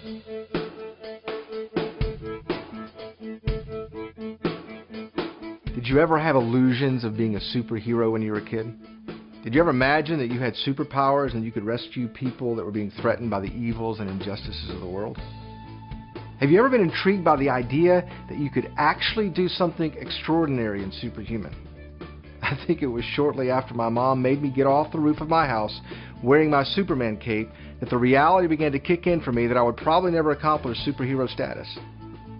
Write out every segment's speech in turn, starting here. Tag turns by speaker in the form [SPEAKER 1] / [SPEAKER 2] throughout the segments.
[SPEAKER 1] Did you ever have illusions of being a superhero when you were a kid? Did you ever imagine that you had superpowers and you could rescue people that were being threatened by the evils and injustices of the world? Have you ever been intrigued by the idea that you could actually do something extraordinary and superhuman? I think it was shortly after my mom made me get off the roof of my house wearing my Superman cape that the reality began to kick in for me that I would probably never accomplish superhero status.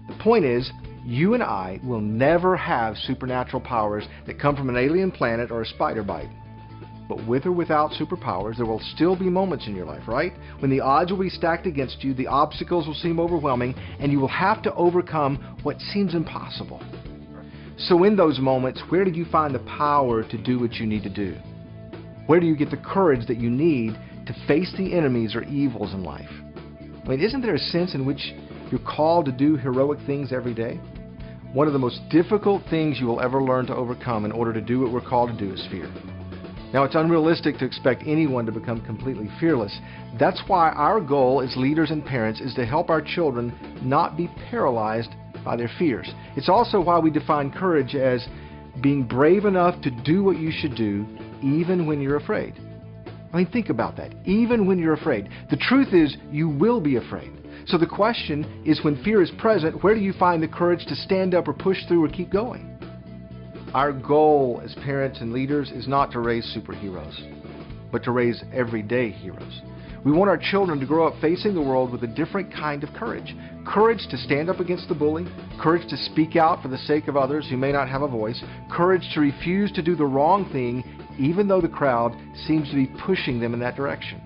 [SPEAKER 1] The point is, you and I will never have supernatural powers that come from an alien planet or a spider bite. But with or without superpowers, there will still be moments in your life, right? When the odds will be stacked against you, the obstacles will seem overwhelming, and you will have to overcome what seems impossible. So in those moments, where do you find the power to do what you need to do? Where do you get the courage that you need to face the enemies or evils in life? I mean, isn't there a sense in which you're called to do heroic things every day? One of the most difficult things you will ever learn to overcome in order to do what we're called to do is fear. Now, it's unrealistic to expect anyone to become completely fearless. That's why our goal as leaders and parents is to help our children not be paralyzed by their fears. It's also why we define courage as being brave enough to do what you should do even when you're afraid. I mean, think about that. Even when you're afraid. The truth is, you will be afraid. So the question is, when fear is present, where do you find the courage to stand up or push through or keep going? Our goal as parents and leaders is not to raise superheroes, but to raise everyday heroes. We want our children to grow up facing the world with a different kind of courage. Courage to stand up against the bully, courage to speak out for the sake of others who may not have a voice, courage to refuse to do the wrong thing even though the crowd seems to be pushing them in that direction.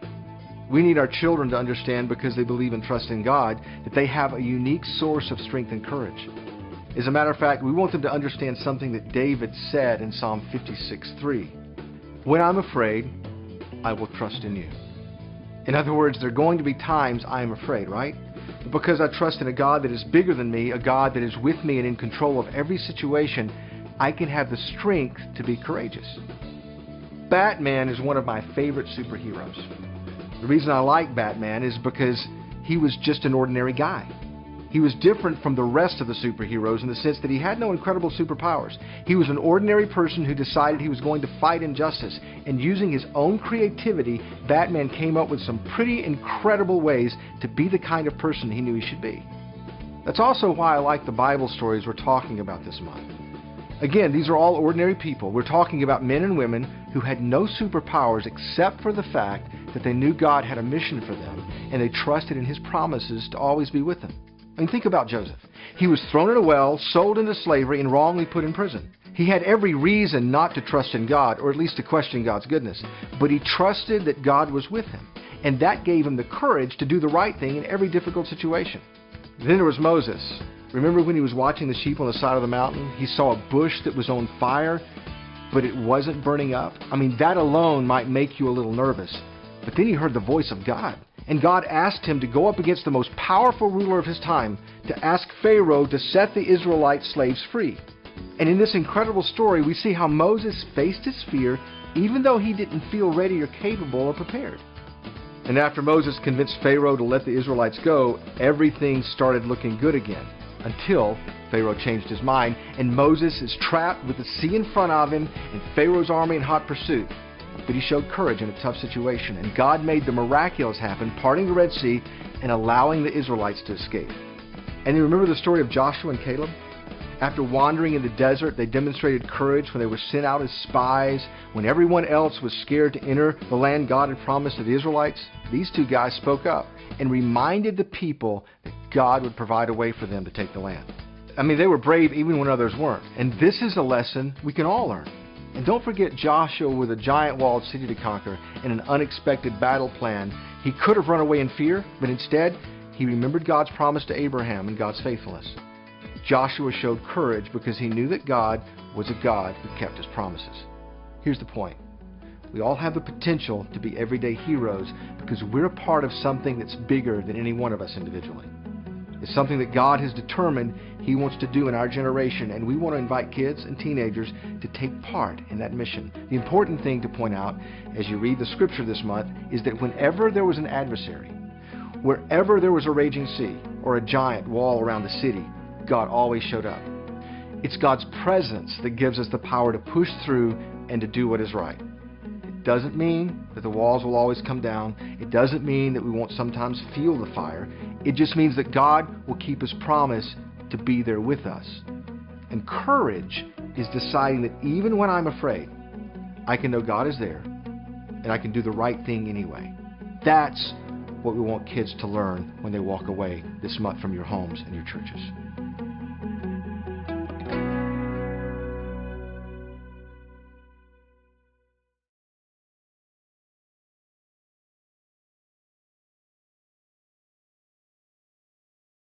[SPEAKER 1] We need our children to understand, because they believe and trust in God, that they have a unique source of strength and courage. As a matter of fact, we want them to understand something that David said in Psalm 56:3. When I'm afraid, I will trust in you. In other words, there are going to be times I am afraid, right? But because I trust in a God that is bigger than me, a God that is with me and in control of every situation, I can have the strength to be courageous. Batman is one of my favorite superheroes. The reason I like Batman is because he was just an ordinary guy. He was different from the rest of the superheroes in the sense that he had no incredible superpowers. He was an ordinary person who decided he was going to fight injustice, and using his own creativity, Batman came up with some pretty incredible ways to be the kind of person he knew he should be. That's also why I like the Bible stories we're talking about this month. Again, these are all ordinary people. We're talking about men and women who had no superpowers except for the fact that they knew God had a mission for them, and they trusted in His promises to always be with them. I mean, think about Joseph. He was thrown in a well, sold into slavery, and wrongly put in prison. He had every reason not to trust in God, or at least to question God's goodness, but he trusted that God was with him, and that gave him the courage to do the right thing in every difficult situation. Then there was Moses. Remember when he was watching the sheep on the side of the mountain? He saw a bush that was on fire, but it wasn't burning up. I mean, that alone might make you a little nervous. But then he heard the voice of God. And God asked him to go up against the most powerful ruler of his time to ask Pharaoh to set the Israelite slaves free. And in this incredible story, we see how Moses faced his fear even though he didn't feel ready or capable or prepared. And after Moses convinced Pharaoh to let the Israelites go, everything started looking good again, until Pharaoh changed his mind, and Moses is trapped with the sea in front of him and Pharaoh's army in hot pursuit. But he showed courage in a tough situation, and God made the miraculous happen, parting the Red Sea and allowing the Israelites to escape. And you remember the story of Joshua and Caleb? After wandering in the desert, they demonstrated courage when they were sent out as spies, when everyone else was scared to enter the land God had promised to the Israelites. These two guys spoke up and reminded the people that God would provide a way for them to take the land. I mean, they were brave even when others weren't. And this is a lesson we can all learn. And don't forget Joshua with a giant walled city to conquer and an unexpected battle plan. He could have run away in fear, but instead, he remembered God's promise to Abraham and God's faithfulness. Joshua showed courage because he knew that God was a God who kept His promises. Here's the point. We all have the potential to be everyday heroes because we're a part of something that's bigger than any one of us individually. It's something that God has determined He wants to do in our generation, and we want to invite kids and teenagers to take part in that mission. The important thing to point out as you read the scripture this month is that whenever there was an adversary, Wherever there was a raging sea or a giant wall around the city, God always showed up. It's God's presence that gives us the power to push through and to do what is right. It doesn't mean that the walls will always come down. It doesn't mean that we won't sometimes feel the fire. It just means that God will keep His promise to be there with us. And courage is deciding that even when I'm afraid, I can know God is there and I can do the right thing anyway. That's what we want kids to learn when they walk away this month from your homes and your churches.